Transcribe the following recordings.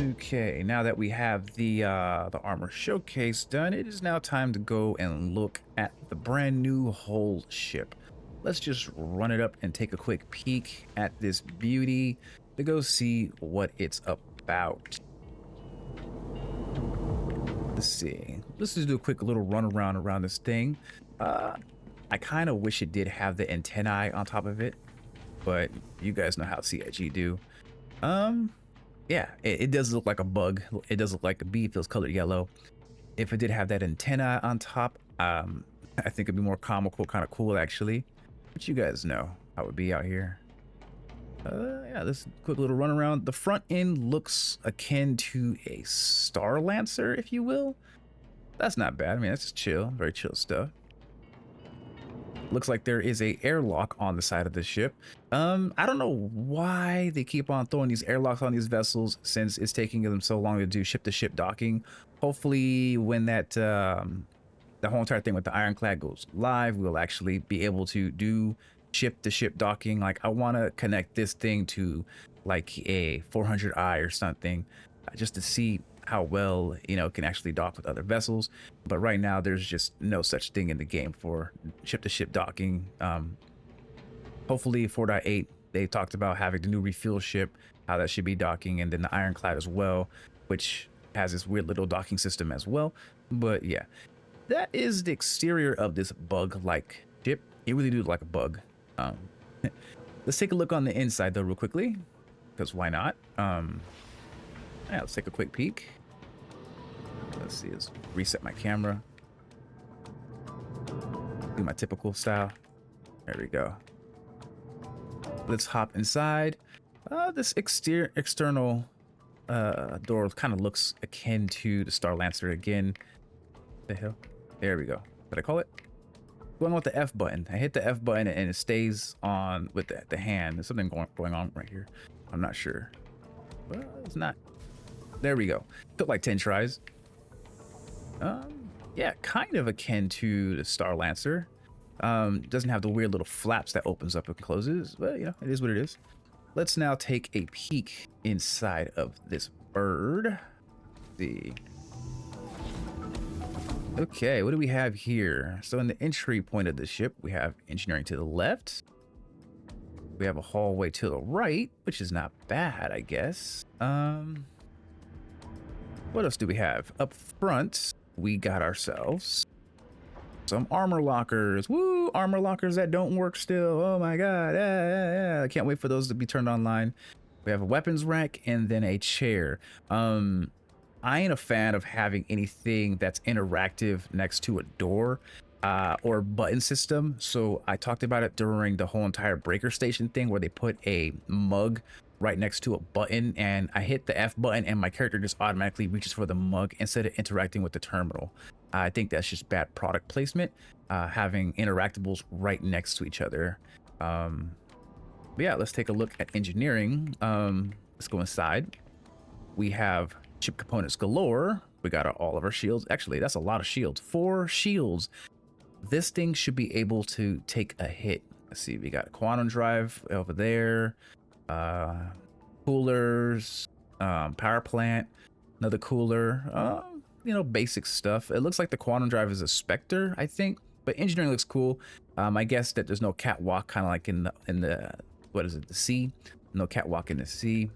Okay, now that we have the armor showcase done, it is now time to go and look at the brand new whole ship. Let's just run it up and take a quick peek at this beauty to go see what it's about. Let's see. Let's just do a quick little run around this thing. I kind of wish it did have the antennae on top of it, but you guys know how CIG do. Yeah, it does look like a bug. It does look like a bee. It feels colored yellow. If it did have that antenna on top, I think it'd be more comical, kind of cool actually. But you guys know how it would be out here. Yeah, this quick little run around. The front end looks akin to a Star Lancer, if you will. That's not bad. I mean, that's just chill, very chill stuff. Looks like there is a airlock on the side of the ship. I don't know why they keep on throwing these airlocks on these vessels since it's taking them so long to do ship-to-ship docking. Hopefully when that the whole entire thing with the ironclad goes live, we'll actually be able to do ship-to-ship docking. Like, I want to connect this thing to like a 400i or something, just to see how well, you know, it can actually dock with other vessels. But right now there's just no such thing in the game for ship-to-ship docking. Hopefully 4.8, they talked about having the new refuel ship, how that should be docking, and then the ironclad as well, which has this weird little docking system as well. But yeah, that is the exterior of this bug-like ship. It really do look like a bug. Let's take a look on the inside though real quickly, because why not? Yeah, let's take a quick peek. Let's see, let's reset my camera. Do my typical style. There we go. Let's hop inside. This external door kind of looks akin to the Star Lancer again. The hell? There we go. What I call it? Going with the F button. I hit the F button and it stays on with the hand. There's something going on right here. I'm not sure. Well, it's not. There we go. Took like 10 tries. Yeah, kind of akin to the Star Lancer. Doesn't have the weird little flaps that opens up and closes, but you know, it is what it is. Let's now take a peek inside of this bird. Let's see. Okay, what do we have here? So in the entry point of the ship, we have engineering to the left. We have a hallway to the right, which is not bad, I guess. What else do we have? Up front, we got ourselves some armor lockers. Woo! Armor lockers that don't work still. Oh my god. Yeah. I can't wait for those to be turned online. We have a weapons rack and then a chair. I ain't a fan of having anything that's interactive next to a door or button system. So I talked about it during the whole entire breaker station thing where they put a mug right next to a button, and I hit the F button and my character just automatically reaches for the mug instead of interacting with the terminal. I think that's just bad product placement, having interactables right next to each other. But yeah, let's take a look at engineering. Let's go inside. We have ship components galore. We got all of our shields. Actually, that's a lot of shields. 4 shields. This thing should be able to take a hit. Let's see, we got a quantum drive over there. Coolers, power plant, another cooler, you know, basic stuff. It looks like the quantum drive is a Spectre, I think, but engineering looks cool. I guess that there's no catwalk, kind of like in the what is it, the sea? No catwalk in the sea.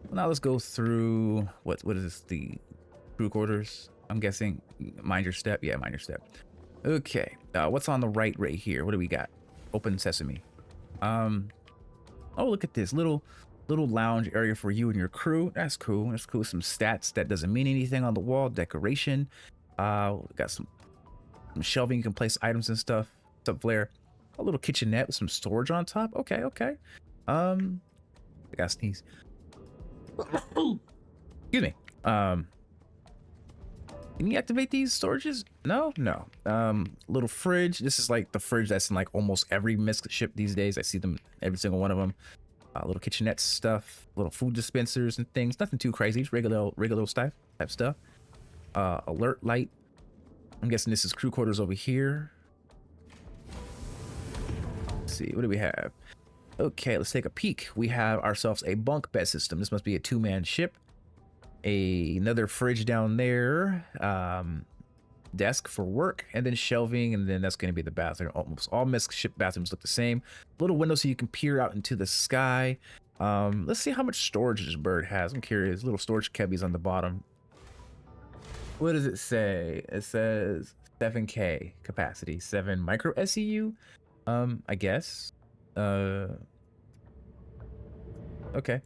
Well, now let's go through what is this, the crew quarters? I'm guessing. Mind your step. Yeah, mind your step. Okay, what's on the right here? What do we got? Open sesame. Oh, look at this little lounge area for you and your crew. That's cool. That's cool. Some stats that doesn't mean anything on the wall. Decoration. We got some shelving. You can place items and stuff. What's up, Flair? A little kitchenette with some storage on top. Okay. I gotta sneeze. Excuse me. Can you activate these storages? No. Little fridge. This is like the fridge that's in like almost every Misc ship these days. I see them, every single one of them. Little kitchenette stuff, little food dispensers and things. Nothing too crazy. Just regular type stuff. Alert light. I'm guessing this is crew quarters over here. Let's see, what do we have? Okay, let's take a peek. We have ourselves a bunk bed system. This must be a 2-man ship. Another fridge down there. Desk for work, and then shelving, and then that's going to be the bathroom. Almost all Misc ship bathrooms look the same. Little window so you can peer out into the sky. Let's see how much storage this bird has. I'm curious. Little storage cubbies on the bottom. What does it say? It says 7K capacity, 7 micro SEU. I guess. Okay.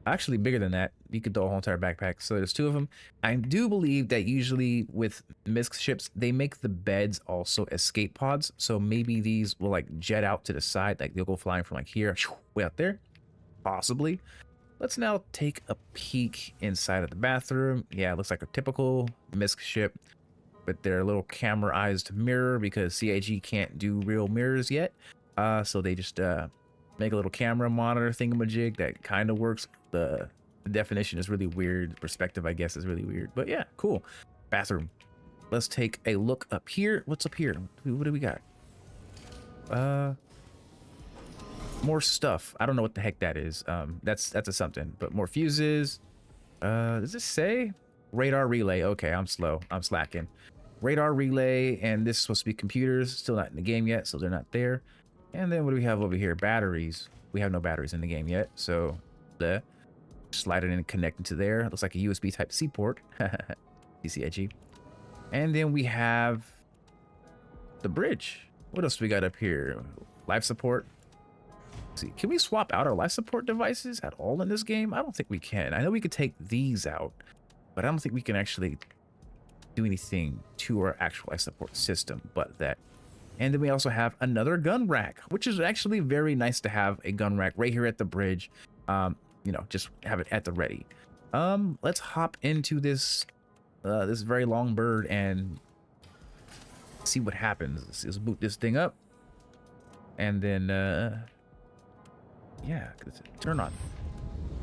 Actually bigger than that. You could throw a whole entire backpack. So there's 2 of them. I do believe that usually with Misc ships, they make the beds also escape pods. So maybe these will like jet out to the side, like they'll go flying from like here, way out there. Possibly. Let's now take a peek inside of the bathroom. Yeah, it looks like a typical Misc ship, but they're a little camera-ized mirror because CIG can't do real mirrors yet. So they just make a little camera monitor thingamajig that kind of works. The definition is really weird. The perspective, I guess, is really weird. But yeah, cool. Bathroom. Let's take a look up here. What's up here? What do we got? More stuff. I don't know what the heck that is. That's a something. But more fuses. Does this say radar relay? Okay, I'm slow. I'm slacking. Radar relay, and this is supposed to be computers. Still not in the game yet, so they're not there. And then what do we have over here? Batteries. We have no batteries in the game yet, so the slide it in and connect into there. Looks like a USB type C port. CCIG. And then we have the bridge. What else do we got up here? Life support. Let's see, can we swap out our life support devices at all in this game? I don't think we can. I know we could take these out, but I don't think we can actually do anything to our actual life support system but that. And then we also have another gun rack, which is actually very nice to have a gun rack right here at the bridge. You know, just have it at the ready. Let's hop into this this very long bird and see what happens. Let's boot this thing up, and then yeah, turn on.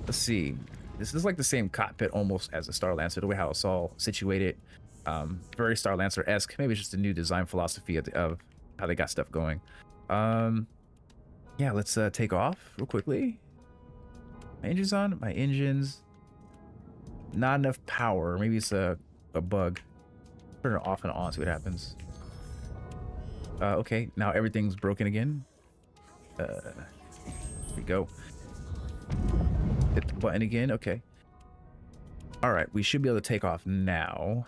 Let's see. This is like the same cockpit almost as the Star Lancer, the way how it's all situated. Very Star Lancer-esque. Maybe it's just a new design philosophy of how they got stuff going. Yeah, let's take off real quickly. My engine's on. My engine's not enough power. Maybe it's a bug. Turn it off and on, see what happens. Okay, now everything's broken again. Here we go. Hit the button again. Okay. All right, we should be able to take off now.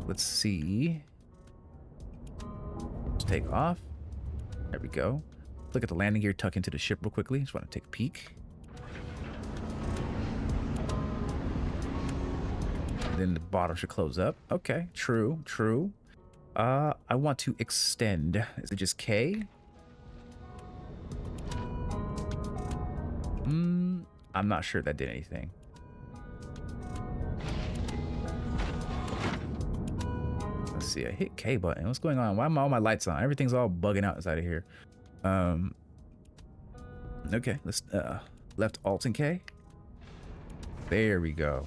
Let's see. Let's take off. There we go. Look at the landing gear, tuck into the ship real quickly. Just want to take a peek. Then the bottom should close up. Okay, true, true. I want to extend. Is it just K? I'm not sure that did anything. Let's see, I hit K button. What's going on? Why are all my lights on? Everything's all bugging out inside of here. Okay, let's left Alt and K. There we go.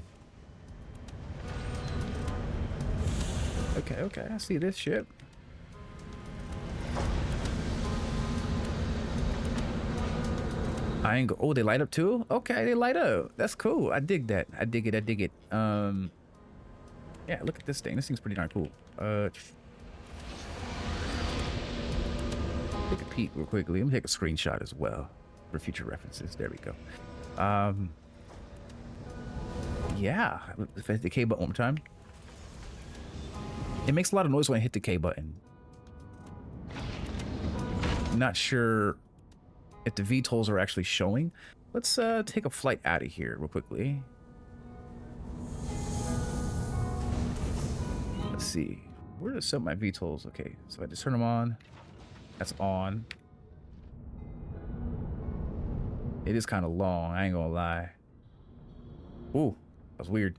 Okay, I see this ship. I ain't go. Oh, they light up too? Okay, they light up. That's cool. I dig that. I dig it. Yeah, look at this thing. This thing's pretty darn cool. Take a peek real quickly. Let me take a screenshot as well for future references. There we go. Yeah, if I hit the K button one more time. It makes a lot of noise when I hit the K button. Not sure if the VTOLs are actually showing. Let's take a flight out of here real quickly. Let's see. Where to set my VTOLs? Okay, so I just turn them on. That's on. It is kind of long, I ain't gonna lie. Ooh, that was weird.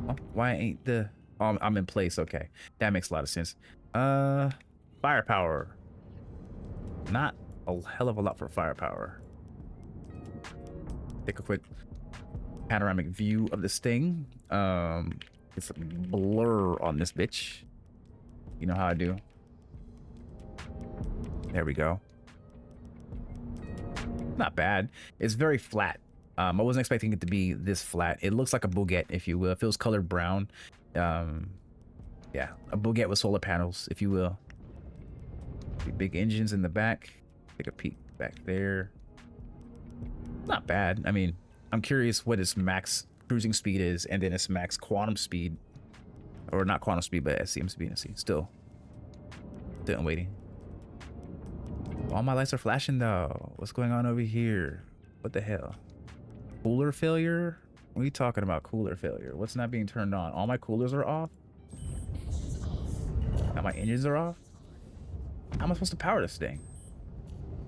Oh, why ain't the... Oh, I'm in place, okay. That makes a lot of sense. Firepower. Not a hell of a lot for firepower. Take a quick panoramic view of this thing. It's a blur on this bitch. You know how I do. There we go. Not bad. It's very flat. I wasn't expecting it to be this flat. It looks like a Bugatti, if you will. It feels colored brown. Yeah, a Bugatti with solar panels, if you will. Big engines in the back. Take a peek back there. Not bad. I mean, I'm curious what its max cruising speed is, and then its max quantum speed. Or not quantum speed, but SCM speed. Still waiting. All my lights are flashing though. What's going on over here? What the hell? Cooler failure? What are you talking about, cooler failure? What's not being turned on? All my coolers are off? Now my engines are off? How am I supposed to power this thing?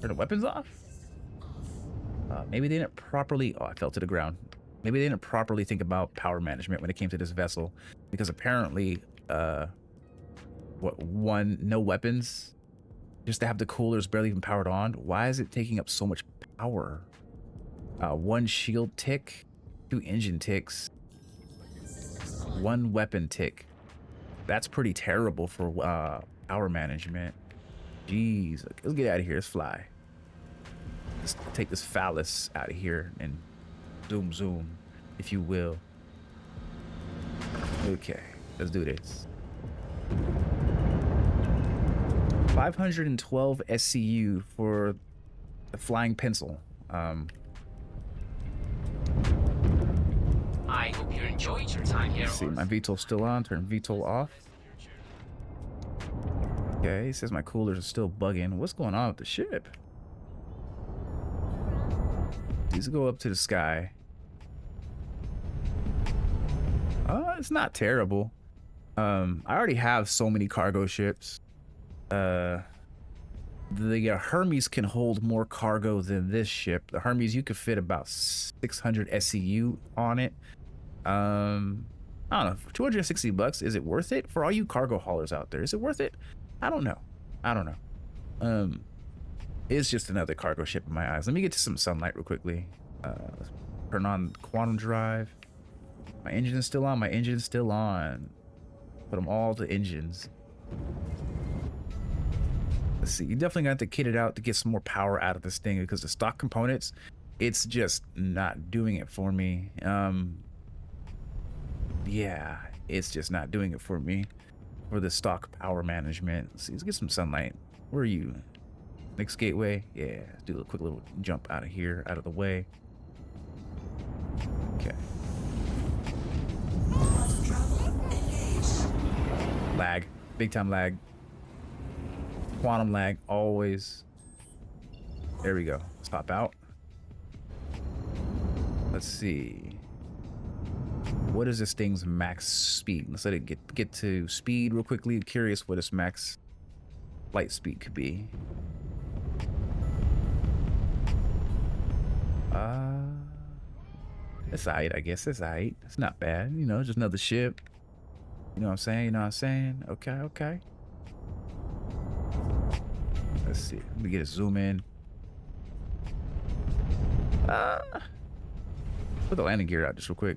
Turn the weapons off? Maybe they didn't properly... Oh, I fell to the ground. Maybe they didn't properly think about power management when it came to this vessel. Because apparently, no weapons? Just to have the coolers barely even powered on? Why is it taking up so much power? 1 shield tick, 2 engine ticks, 1 weapon tick. That's pretty terrible for power management. Jeez, let's get out of here. Let's fly. Let's take this phallus out of here and zoom, if you will. Okay, let's do this. 512 SCU for the flying pencil. I hope you enjoyed your time here. Let's see, my VTOL's still on. Turn VTOL off. Okay, it says my coolers are still bugging. What's going on with the ship? Let's go up to the sky. It's not terrible. I already have so many cargo ships. The Hermes can hold more cargo than this ship. The Hermes, you could fit about 600 SCU on it. I don't know, for 260 bucks, is it worth it? For all you cargo haulers out there, is it worth it? I don't know. It's just another cargo ship in my eyes. Let me get to some sunlight real quickly. Let's turn on quantum drive. My engine is still on. Put them all to engines. Let's see. You definitely got to kit it out to get some more power out of this thing, because the stock components, it's just not doing it for me. Yeah, it's just not doing it for me for the stock power management. Let's see, let's get some sunlight. Where are you? Next gateway? Yeah, let's do a quick little jump out of here, out of the way. Okay. Lag, big time lag. Quantum lag, always. There we go. Let's pop out. Let's see. What is this thing's max speed? Let's let it get to speed real quickly. Curious what its max light speed could be. It's alright, I guess. It's alright. It's not bad. You know, just another ship. You know what I'm saying? Okay. Let's see. Let me get a zoom in. Put the landing gear out just real quick.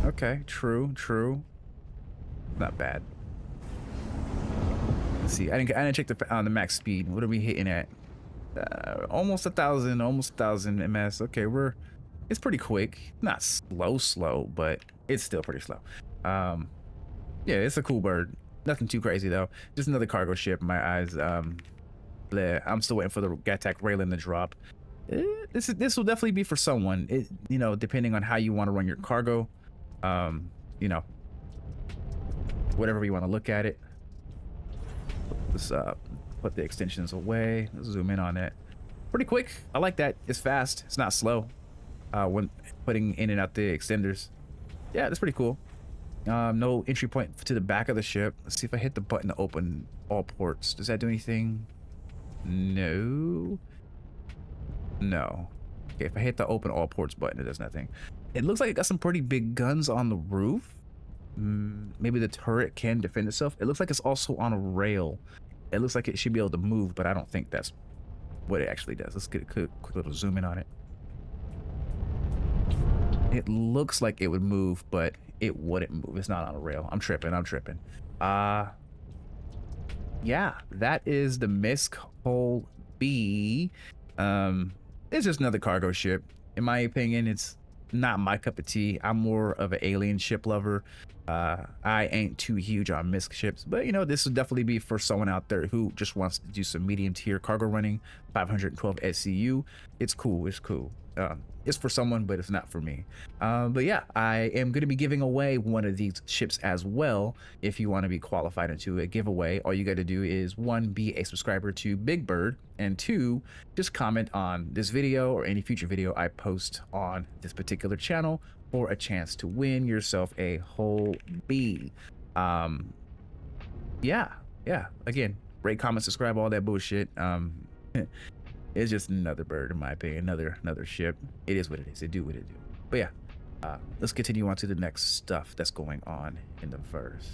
Okay, true. Not bad. Let's see. I didn't check the max speed. What are we hitting at? Almost 1,000 ms. Okay, it's pretty quick. Not slow, but it's still pretty slow. Yeah, it's a cool bird. Nothing too crazy though. Just another cargo ship in my eyes. I'm still waiting for the Gattac railing to drop. This will definitely be for someone. You know, depending on how you want to run your cargo. You know, whatever you want to look at it. Let's put the extensions away. Let's zoom in on it. Pretty quick. I like that. It's fast. It's not slow. When putting in and out the extenders. Yeah, that's pretty cool. No entry point to the back of the ship. Let's see if I hit the button to open all ports. Does that do anything? No. Okay, if I hit the open all ports button, it does nothing. It looks like it got some pretty big guns on the roof. Maybe the turret can defend itself. It looks like it's also on a rail. It looks like it should be able to move, but I don't think that's what it actually does. Let's get a quick little zoom in on it. It looks like it would move, but it wouldn't move. It's not on a rail. I'm tripping. yeah, that is the Misc Whole B. It's just another cargo ship. In my opinion, it's not my cup of tea. I'm more of an alien ship lover. I ain't too huge on Misc ships, but this would definitely be for someone out there who just wants to do some medium tier cargo running. 512 SCU. It's cool. It's cool. It's for someone, but it's not for me. But yeah, I am going to be giving away one of these ships as well. If you want to be qualified into a giveaway, all you got to do is 1, be a subscriber to Big Bird, and 2, just comment on this video or any future video I post on this particular channel for a chance to win yourself a whole B. Yeah. Again, rate, comment, subscribe, all that bullshit. It's just another bird, in my opinion, another ship. It is what it is. It do what it do. But yeah, let's continue on to the next stuff that's going on in the verse.